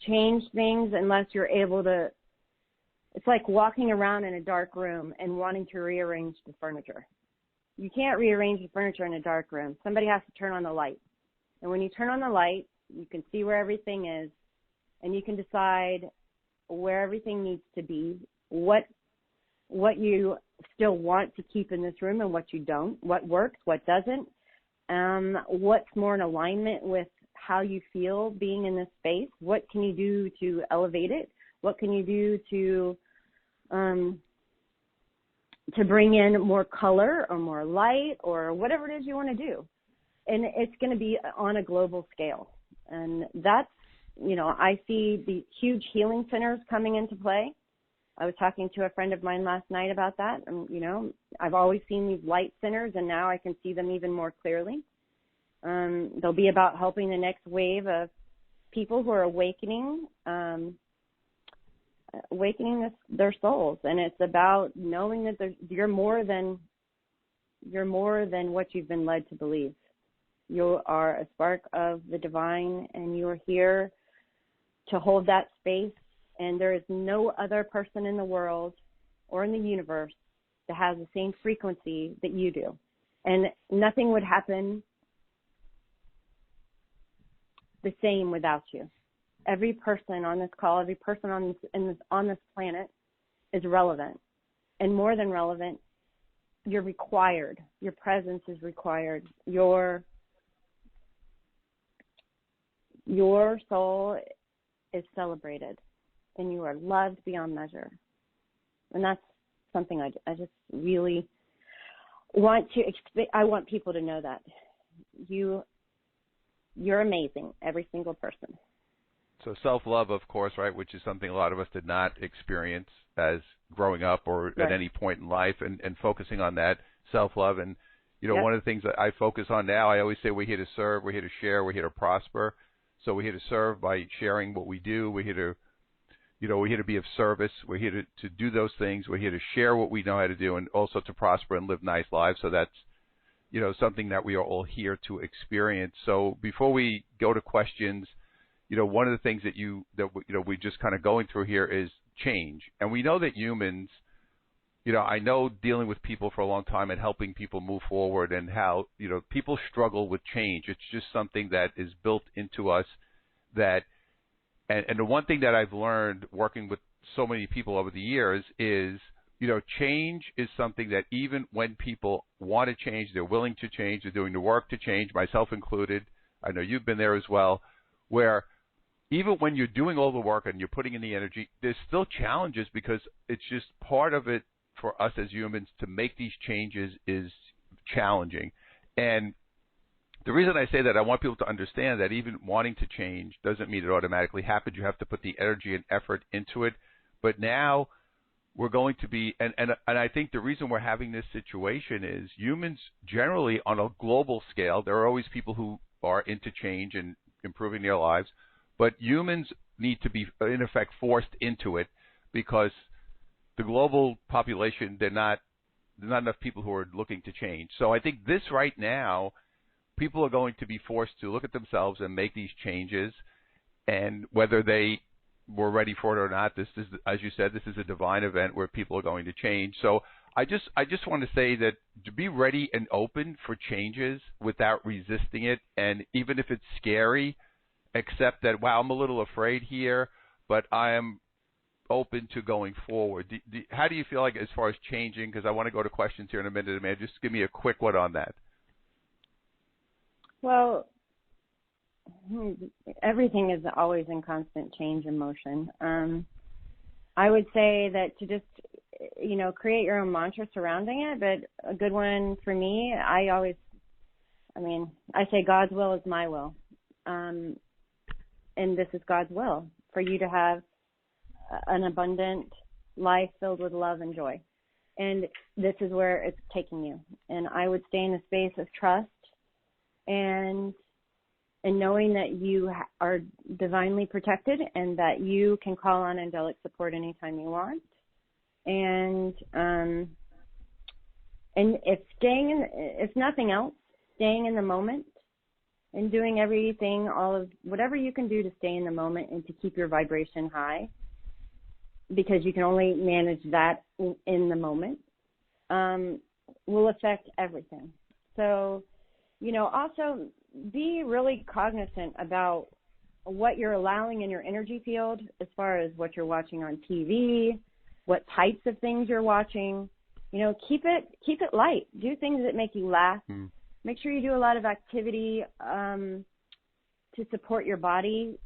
change things unless you're able to. It's like walking around in a dark room and wanting to rearrange the furniture. You can't rearrange the furniture in a dark room. Somebody has to turn on the light. And when you turn on the light, you can see where everything is, and you can decide where everything needs to be, what you still want to keep in this room and what you don't, what works, what doesn't, what's more in alignment with how you feel being in this space, what can you do to elevate it, what can you do to bring in more color or more light or whatever it is you want to do. And it's going to be on a global scale. And that's, I see the huge healing centers coming into play. I was talking to a friend of mine last night about that. And, I've always seen these light centers, and now I can see them even more clearly. They'll be about helping the next wave of people who are awakening their souls. And it's about knowing that you're more than what you've been led to believe. You are a spark of the divine, and you are here to hold that space. And there is no other person in the world or in the universe that has the same frequency that you do. And nothing would happen the same without you. Every person on this call, every person on this planet is relevant. And more than relevant, you're required. Your presence is required. Your soul is celebrated, and you are loved beyond measure. And that's something I just really want to I want people to know that you're amazing, every single person. So self-love, of course, right, which is something a lot of us did not experience as growing up or right. at any point in life, and focusing on that self-love. And, Yep. One of the things that I focus on now, I always say we're here to serve, we're here to share, we're here to prosper. So we're here to serve by sharing what we do. We're here to be of service. We're here to do those things. We're here to share what we know how to do, and also to prosper and live nice lives. So that's, something that we are all here to experience. So before we go to questions, one of the things that we just kind of going through here is change. And we know that humans, I know dealing with people for a long time and helping people move forward, and how, people struggle with change. It's just something that is built into us and the one thing that I've learned working with so many people over the years is, change is something that even when people want to change, they're willing to change, they're doing the work to change, myself included. I know you've been there as well, where even when you're doing all the work and you're putting in the energy, there's still challenges, because it's just part of it for us as humans to make these changes is challenging. And the reason I say that, I want people to understand that even wanting to change doesn't mean it automatically happens. You have to put the energy and effort into it. But now we're going to be, and I think the reason we're having this situation is humans generally on a global scale, there are always people who are into change and improving their lives, but humans need to be, in effect, forced into it, because the global population, there's not enough people who are looking to change. So I think this right now, people are going to be forced to look at themselves and make these changes, and whether they we're ready for it or not. This is, as you said, this is a divine event where people are going to change. So I just want to say that to be ready and open for changes without resisting it, and even if it's scary, accept that, wow, I'm a little afraid here, but I am open to going forward. How do you feel like as far as changing? Because I want to go to questions here in a minute, man. Just give me a quick one on that. Well, everything is always in constant change and motion. I would say that to just, create your own mantra surrounding it, but a good one for me, I say God's will is my will. And this is God's will for you to have an abundant life filled with love and joy. And this is where it's taking you. And I would stay in a space of trust and knowing that you are divinely protected and that you can call on angelic support anytime you want. And if nothing else, staying in the moment and doing everything, whatever you can do to stay in the moment and to keep your vibration high, because you can only manage that in the moment, will affect everything. So, also be really cognizant about what you're allowing in your energy field as far as what you're watching on TV, what types of things you're watching. Keep it light. Do things that make you laugh. Make sure you do a lot of activity to support your body.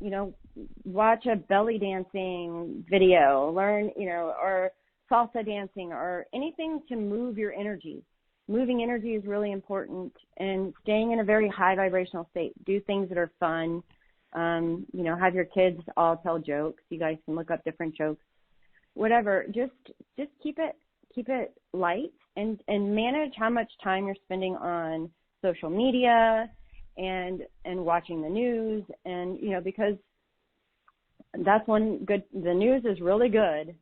Watch a belly dancing video, learn, or salsa dancing or anything to move your energy. Moving energy is really important, and staying in a very high vibrational state. Do things that are fun. Have your kids all tell jokes. You guys can look up different jokes. Whatever. Just keep it light and manage how much time you're spending on social media and watching the news, and because that's the news is really good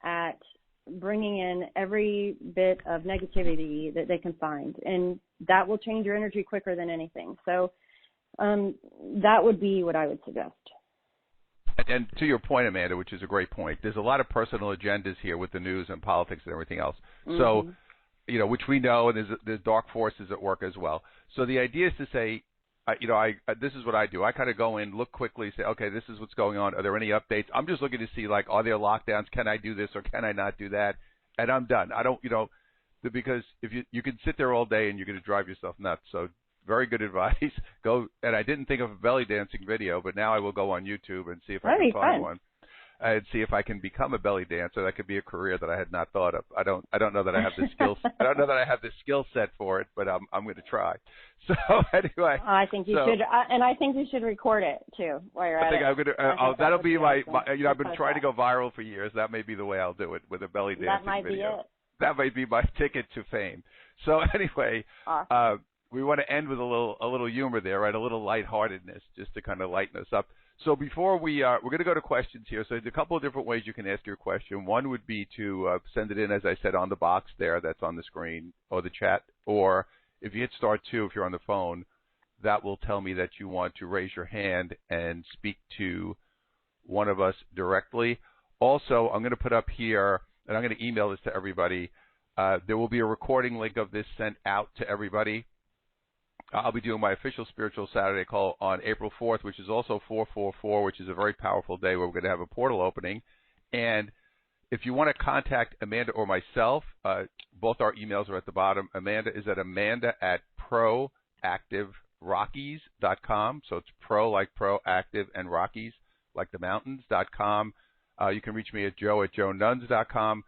at bringing in every bit of negativity that they can find, and that will change your energy quicker than anything. So that would be what I would suggest. And to your point, Amanda, which is a great point, there's a lot of personal agendas here with the news and politics and everything else. So, which we know, and there's dark forces at work as well. So the idea is to say, this is what I do. I kind of go in, look quickly, say, okay, this is what's going on. Are there any updates? I'm just looking to see, are there lockdowns? Can I do this or can I not do that? And I'm done. I don't, because if you can sit there all day and you're going to drive yourself nuts. So very good advice. Go, and I didn't think of a belly dancing video, but now I will go on YouTube and see if I can find one. And see if I can become a belly dancer. That could be a career that I had not thought of. I don't know that I have the skills. I don't know that I have the skill set for it, but I'm going to try. So anyway, I think you should, and I think you should record it too while you're at it. I'm going to. That'll be my. I've been trying to go viral for years. That may be the way I'll do it, with a belly dancing that might video. Be it. That might be my ticket to fame. So anyway, awesome. We want to end with a little humor there, right? A little lightheartedness, just to kind of lighten us up. So before we're going to go to questions here. So there's a couple of different ways you can ask your question. One would be to send it in, as I said, on the box there that's on the screen or the chat. Or if you hit star 2, if you're on the phone, that will tell me that you want to raise your hand and speak to one of us directly. Also, I'm going to put up here, and I'm going to email this to everybody. There will be a recording link of this sent out to everybody. I'll be doing my official Spiritual Saturday call on April 4th, which is also 444, which is a very powerful day where we're going to have a portal opening. And if you want to contact Amanda or myself, both our emails are at the bottom. Amanda is at amanda@proactiverockies.com. So it's pro like proactive and Rockies like the mountains.com. You can reach me at joe@joenuns.com.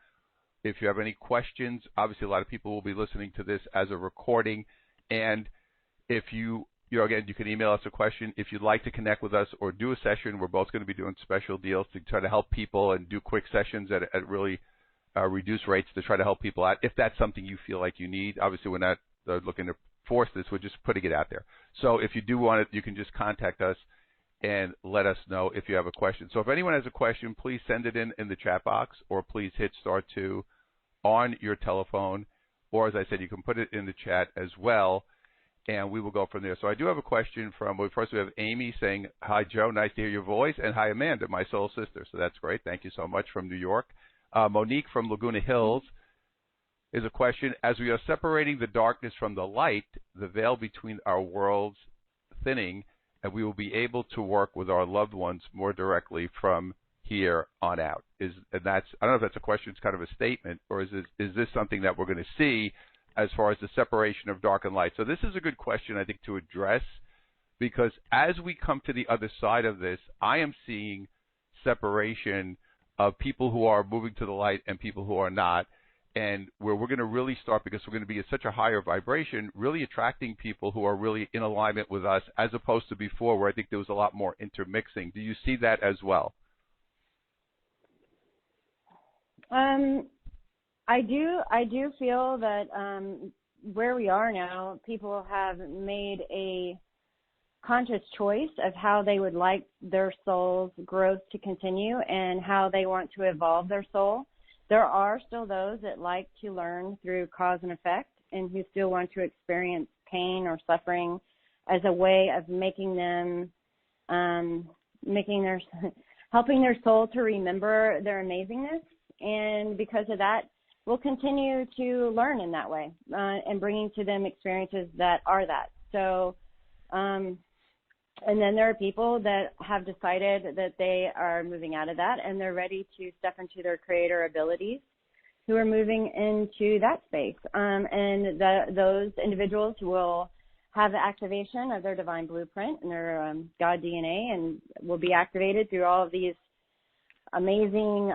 If you have any questions, obviously a lot of people will be listening to this as a recording. And if again, you can email us a question. If you'd like to connect with us or do a session, we're both going to be doing special deals to try to help people and do quick sessions at really reduced rates to try to help people out. If that's something you feel like you need, obviously we're not looking to force this. We're just putting it out there. So if you do want it, you can just contact us and let us know if you have a question. So if anyone has a question, please send it in the chat box, or please hit star 2 on your telephone. Or as I said, you can put it in the chat as well. and we will go from there. So I do have a question from, well, first we have Amy saying, hi, Joe, nice to hear your voice, and hi, Amanda, my soul sister. So that's great. Thank you so much from New York. Monique from Laguna Hills is a question. As we are separating the darkness from the light, the veil between our worlds thinning, and we will be able to work with our loved ones more directly from here on out. And that's, I don't know if that's a question, it's kind of a statement, or is this something that we're going to see as far as the separation of dark and light? So this is a good question, I think, to address, because as we come to the other side of this, I am seeing separation of people who are moving to the light and people who are not, and where we're going to really start, because we're going to be at such a higher vibration, really attracting people who are really in alignment with us, as opposed to before, where I think there was a lot more intermixing. Do you see that as well? I do feel that where we are now, people have made a conscious choice of how they would like their soul's growth to continue and how they want to evolve their soul. There are still those that like to learn through cause and effect and who still want to experience pain or suffering as a way of making them, helping their soul to remember their amazingness. And because of that, we'll continue to learn in that way and bringing to them experiences that are that. So, and then there are people that have decided that they are moving out of that and they're ready to step into their creator abilities, who are moving into that space. And those individuals will have the activation of their divine blueprint and their God DNA, and will be activated through all of these amazing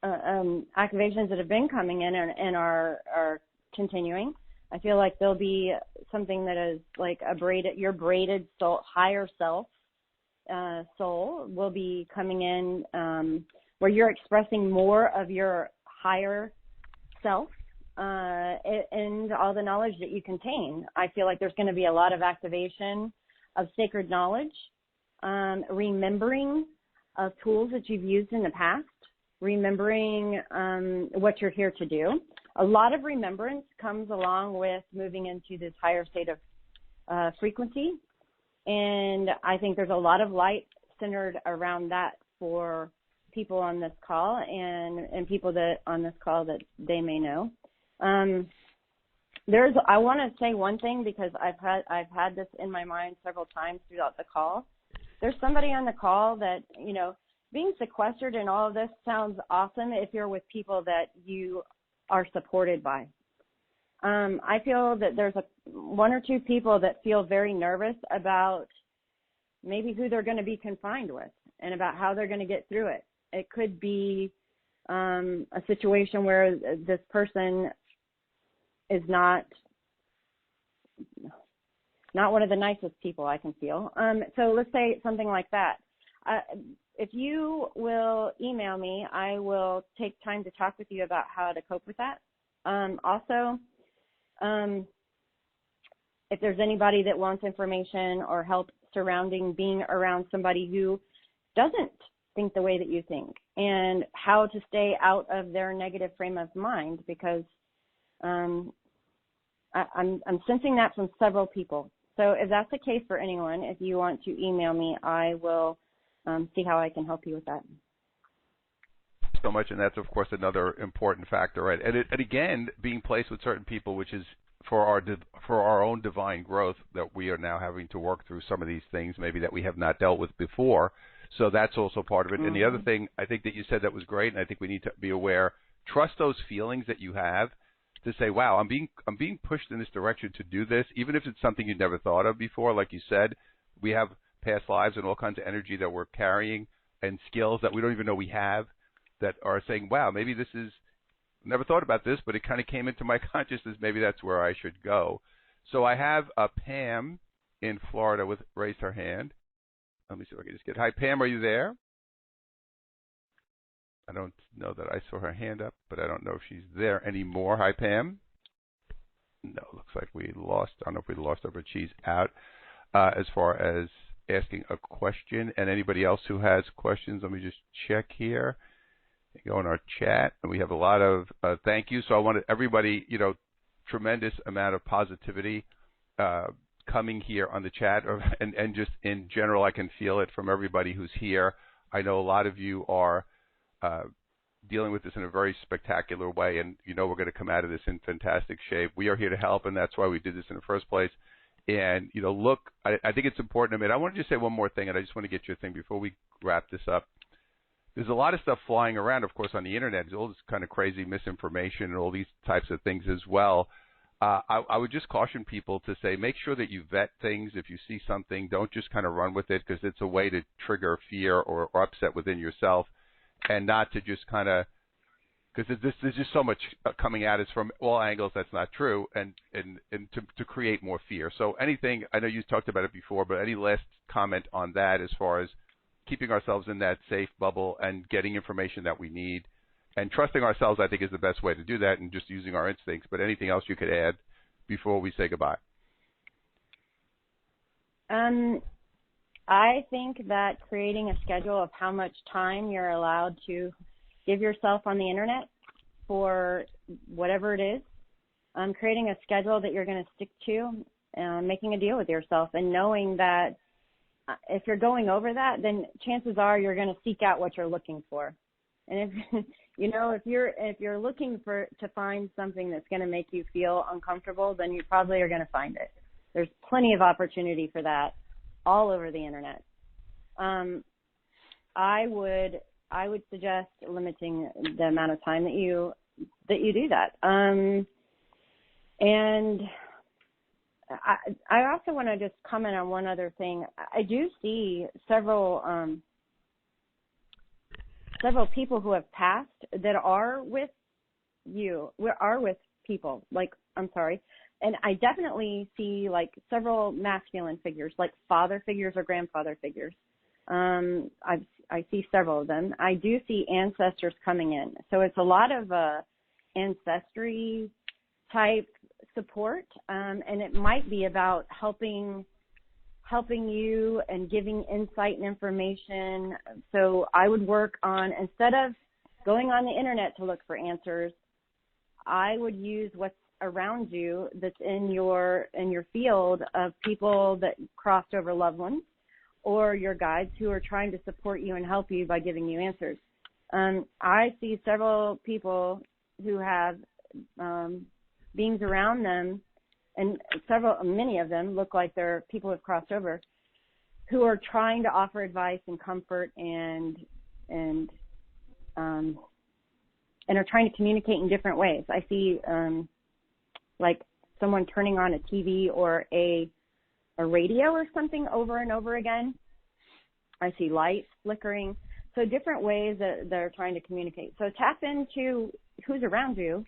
activations that have been coming in and are continuing. I feel like there'll be something that is like your braided soul, higher self soul will be coming in, where you're expressing more of your higher self and all the knowledge that you contain. I feel like there's going to be a lot of activation of sacred knowledge, remembering of tools that you've used in the past, remembering what you're here to do. A lot of remembrance comes along with moving into this higher state of frequency. And I think there's a lot of light centered around that for people on this call and people that on this call that they may know. I want to say one thing, because I've had this in my mind several times throughout the call. There's somebody on the call that, being sequestered and all of this sounds awesome if you're with people that you are supported by. I feel that there's one or two people that feel very nervous about maybe who they're going to be confined with and about how they're going to get through it. It could be a situation where this person is not one of the nicest people I can feel. So let's say something like that. If you will email me, I will take time to talk with you about how to cope with that. Also, if there's anybody that wants information or help surrounding being around somebody who doesn't think the way that you think, and how to stay out of their negative frame of mind, because I'm sensing that from several people. So if that's the case for anyone, if you want to email me, I will see how I can help you with that. So much, and that's of course another important factor, right? And again, being placed with certain people, which is for our own divine growth, that we are now having to work through some of these things maybe that we have not dealt with before. So that's also part of it. Mm-hmm. And the other thing I think that you said that was great, and I think we need to be aware. Trust those feelings that you have to say, wow, I'm being pushed in this direction to do this, even if it's something you never thought of before. Like you said, we have past lives and all kinds of energy that we're carrying and skills that we don't even know we have, that are saying, wow, maybe this is, never thought about this, but it kind of came into my consciousness. Maybe that's where I should go. So I have Pam in Florida raised her hand. Let me see if I can just get, hi, Pam, are you there? I don't know that I saw her hand up, but I don't know if she's there anymore. Hi, Pam. No, looks like we lost, I don't know if we lost her, but she's out as far as asking a question. And anybody else who has questions, let me just check here. Go in our chat, and we have a lot of thank you. So I wanted everybody, tremendous amount of positivity coming here on the chat, and just in general, I can feel it from everybody who's here. I know a lot of you are dealing with this in a very spectacular way, and we're going to come out of this in fantastic shape. We are here to help, and that's why we did this in the first place. And, look, I think it's important. I want to just say one more thing, and I just want to get your thing before we wrap this up. There's a lot of stuff flying around, of course, on the Internet. There's all this kind of crazy misinformation and all these types of things as well. I would just caution people to say, make sure that you vet things. If you see something, don't just kind of run with it, because it's a way to trigger fear or upset within yourself, and not to just kind of, because there's just so much coming at us from all angles that's not true, and to create more fear. So anything, I know you talked about it before, but any last comment on that as far as keeping ourselves in that safe bubble and getting information that we need, and trusting ourselves, I think, is the best way to do that, and just using our instincts. But anything else you could add before we say goodbye? I think that creating a schedule of how much time you're allowed to give yourself on the Internet for whatever it is, creating a schedule that you're going to stick to, making a deal with yourself, and knowing that if you're going over that, then chances are you're going to seek out what you're looking for. And if you're looking to find something that's going to make you feel uncomfortable, then you probably are going to find it. There's plenty of opportunity for that all over the Internet. I would suggest limiting the amount of time that you do that. And I also want to just comment on one other thing. I do see several people who have passed that are with people. And I definitely see several masculine figures, like father figures or grandfather figures. I see several of them. I do see ancestors coming in. So it's a lot of ancestry type support, and it might be about helping you and giving insight and information. So I would work on, instead of going on the Internet to look for answers, I would use what's around you that's in your field of people that crossed over loved ones, or your guides who are trying to support you and help you by giving you answers. I see several people who have beings around them, and many of them look like they're people who have crossed over, who are trying to offer advice and comfort and are trying to communicate in different ways. I see like someone turning on a TV or a radio or something over and over again. I see lights flickering. So different ways that they're trying to communicate. So tap into who's around you,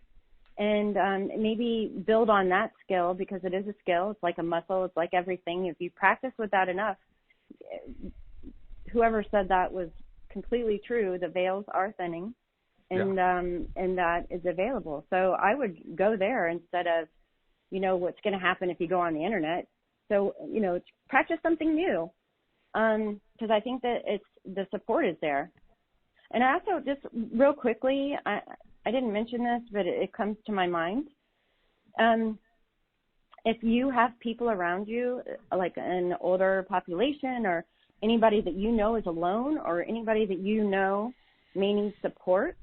and maybe build on that skill, because it is a skill. It's like a muscle. It's like everything. If you practice with that enough, whoever said that was completely true. The veils are thinning, and that is available. So I would go there instead of, what's going to happen if you go on the Internet. So, practice something new, because I think that the support is there. And I also, just real quickly, I didn't mention this, but it comes to my mind. If you have people around you, like an older population, or anybody that you know is alone, or anybody that you know may need support,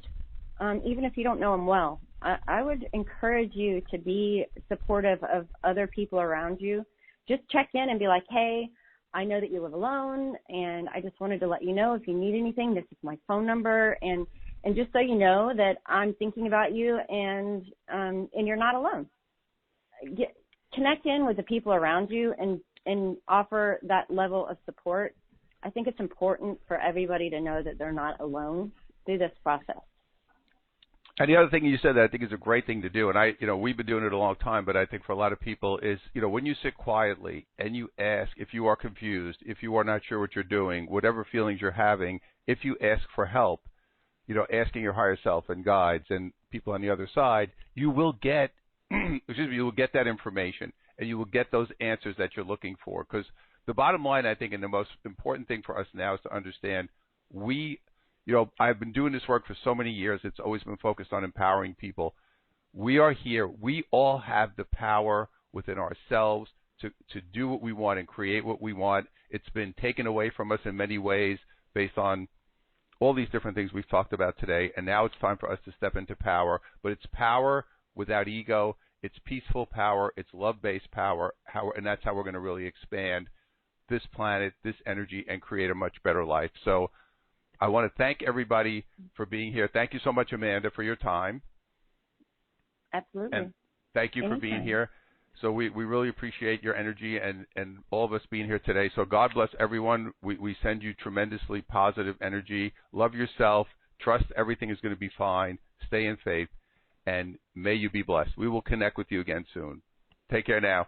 even if you don't know them well, I would encourage you to be supportive of other people around you. Just check in and be like, hey, I know that you live alone, and I just wanted to let you know if you need anything, this is my phone number, and just so you know that I'm thinking about you, and you're not alone. Connect in with the people around you and offer that level of support. I think it's important for everybody to know that they're not alone through this process. And the other thing you said that I think is a great thing to do, and we've been doing it a long time, but I think for a lot of people is, when you sit quietly and you ask, if you are confused, if you are not sure what you're doing, whatever feelings you're having, if you ask for help, asking your higher self and guides and people on the other side, you will get, you will get that information, and you will get those answers that you're looking for. Because the bottom line, I think, and the most important thing for us now is to understand I've been doing this work for so many years. It's always been focused on empowering people. We are here. We all have the power within ourselves to do what we want and create what we want. It's been taken away from us in many ways based on all these different things we've talked about today, and now it's time for us to step into power. But it's power without ego. It's peaceful power. It's love-based power, and that's how we're going to really expand this planet, this energy, and create a much better life. So I want to thank everybody for being here. Thank you so much, Amanda, for your time. Absolutely. And thank you for being here. So we really appreciate your energy and all of us being here today. So God bless everyone. We send you tremendously positive energy. Love yourself. Trust everything is going to be fine. Stay in faith. And may you be blessed. We will connect with you again soon. Take care now.